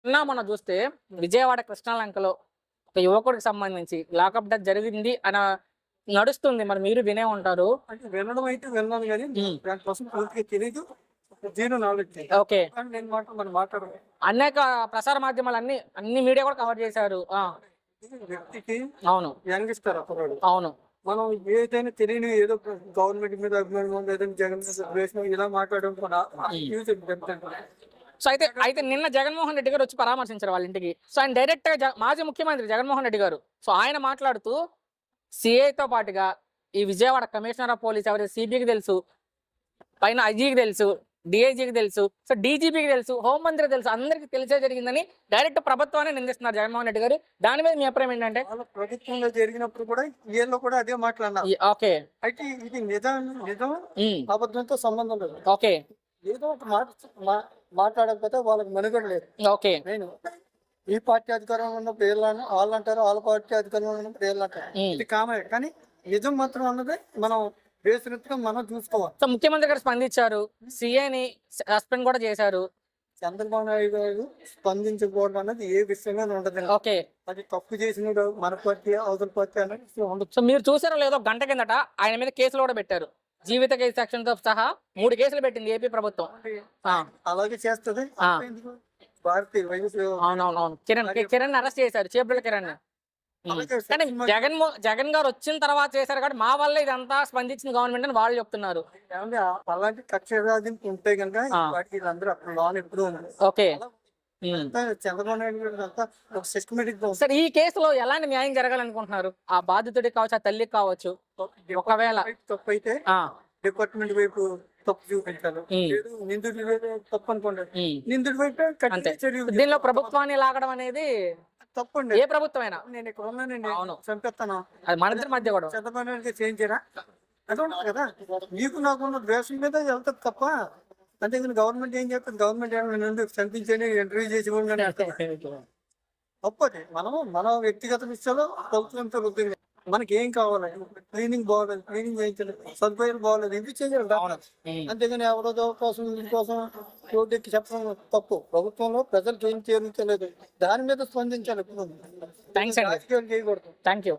నిన్న మనం చూస్తే విజయవాడ కృష్ణాలంకలో ఒక యువకుడికి సంబంధించి లాకప్ డెత్ జరిగింది అని నడుస్తుంది. మరి మీరు వినే ఉంటారు. అంటే వినడం అయితే విన్నాను కానీ దానికోసం పూర్తిగా తెలియదు. Zero knowledge. ఓకే, కానీ నేను మనం మాట్లాడను. అనేక ప్రసార మాధ్యమాలు అన్ని మీడియా కూడా కవర్ చేశారు. వ్యక్తికి అవును యంగిస్తారు అప్పుడు. అవును మనం ఏదైనా తెలియని ఏదో గవర్నమెంట్ మీద అభిమానం ఏదైనా జగన్ మీద ద్వేషం ఇలా మాట్లాడడం కూడా యూజ్ సో అయితే నిన్న జగన్మోహన్ రెడ్డి గారు వచ్చి పరామర్శించారు వాళ్ళ ఇంటికి. సో ఆయన డైరెక్ట్ గా మాజీ ముఖ్యమంత్రి జగన్మోహన్ రెడ్డి గారు సో ఆయన మాట్లాడుతూ సిఐతో పాటుగా ఈ విజయవాడ కమిషనర్ ఆఫ్ పోలీస్ ఎవరైతే సిబికి తెలుసు, పైన ఐజీకి తెలుసు, డిఐజీకి తెలుసు, సో డీజీపీకి తెలుసు, హోంమంత్రికి తెలుసు, అందరికి తెలిసే జరిగిందని డైరెక్ట్ ప్రభుత్వాన్ని నిందిస్తున్నారు జగన్మోహన్ రెడ్డి గారు. దాని మీద మీ అభిప్రాయం ఏంటంటే? వాళ్ళ ప్రభుత్వంలో జరిగినప్పుడు కూడా వీళ్ళు కూడా అదే మాట్లాడినారు. ఓకే, అయితే ఇది నిజం అబద్ధంతో సంబంధం లేదు. ఓకే, ఏదో ఒక మాట్లాడకపోతే వాళ్ళకి మనుగడ లేదు. ఓకే, నేను ఈ పార్టీ అధికారంలో ఉన్నప్పుడు వీళ్ళని వాళ్ళు అంటారు, వాళ్ళ పార్టీ అధికారంలో ఉన్నప్పుడు వీళ్ళు అంటారు. ఇది కామే, కానీ నిజం మాత్రం అన్నది మనం బేసినట్టుగా మనం చూసుకోవాలి. సో ముఖ్యమంత్రి గారు స్పందించారు, సిఐని సస్పెండ్ కూడా చేశారు. చంద్రబాబు నాయుడు గారు స్పందించకపోవడం అనేది ఏ విషయంగా ఉండదు. ఓకే, అది తప్పు చేసిన మన పార్టీ అవతల పార్టీ అనేది ఉండదు. సో మీరు చూసారో లేదో గంట కిందట ఆయన మీద కేసులు కూడా పెట్టారు. జీవిత కేసు సెక్షన్ తో సహా 3 కేసులు పెట్టింది ఏపీ ప్రభుత్వం. అలాగే చేస్తుంది భారతీయ వయసు. అవునవునవును, కిరణ్ అరెస్ట్ చేశారు, చేపల కిరణ్. కానీ జగన్ గారు వచ్చిన తర్వాత చేశారు కాబట్టి మా వల్ల ఇదంతా స్పందించిన గవర్నమెంట్ అని వాళ్ళు చెప్తున్నారు. అలాంటి కక్ష ఉంటే కనుక వాటికి వీళ్ళందరూ అక్కడ లోన్ ఎప్పుడు ఉంది. ఓకే, చంద్రబాబు నాయుడు గారు అంతా ఒక సిస్టమేటిక్. సార్ ఈ కేసులో ఎలాంటి న్యాయం జరగాలనుకుంటున్నారు? ఆ బాధితుడికి కావచ్చు, ఆ తల్లికి కావచ్చు. ఒకవేళ తప్పు అయితే డిపార్ట్మెంట్ వైపు తప్పు చూపించాలి, నిందితుడి వైపు తప్పు అనుకోండి, నిందితుడి వైపు దీనిలో ప్రభుత్వాన్ని లాగడం అనేది తప్పండి. ఏ ప్రభుత్వం అయినా. నేను ఇక్కడ ఉన్నాను, చంపేస్తాను, అది మన ఇద్దరి మధ్య కూడా చంద్రబాబు నాయుడు చేయించారా అది ఉండదు కదా. నీకు నాకున్న ద్వేషం మీద వెళ్తుంది తప్ప. అంతేగాని గవర్నమెంట్ ఏం చెప్తుంది, గవర్నమెంట్ ఏమైనా చంపించండి ఇంటర్వ్యూ చేసి తప్పది. మన వ్యక్తిగత విషయాల్లో ప్రభుత్వంతో వృద్ధి. మనకి ఏం కావాలి, క్లీనింగ్ బాగోలేదు, క్లీనింగ్ చేయించలేదు, సదుపాయాలు బాగోలేదు, ఇవి చేయాలి. అంతేగాని ఎవరో కోసం ఇంకోసం రోడ్డుకి చెప్పడం తప్పు. ప్రభుత్వంలో ప్రజలకు ఏం చేయించలేదు, దాని మీద స్పందించాలి. థ్యాంక్స్ అండి, చేయకూడదు. Thank you.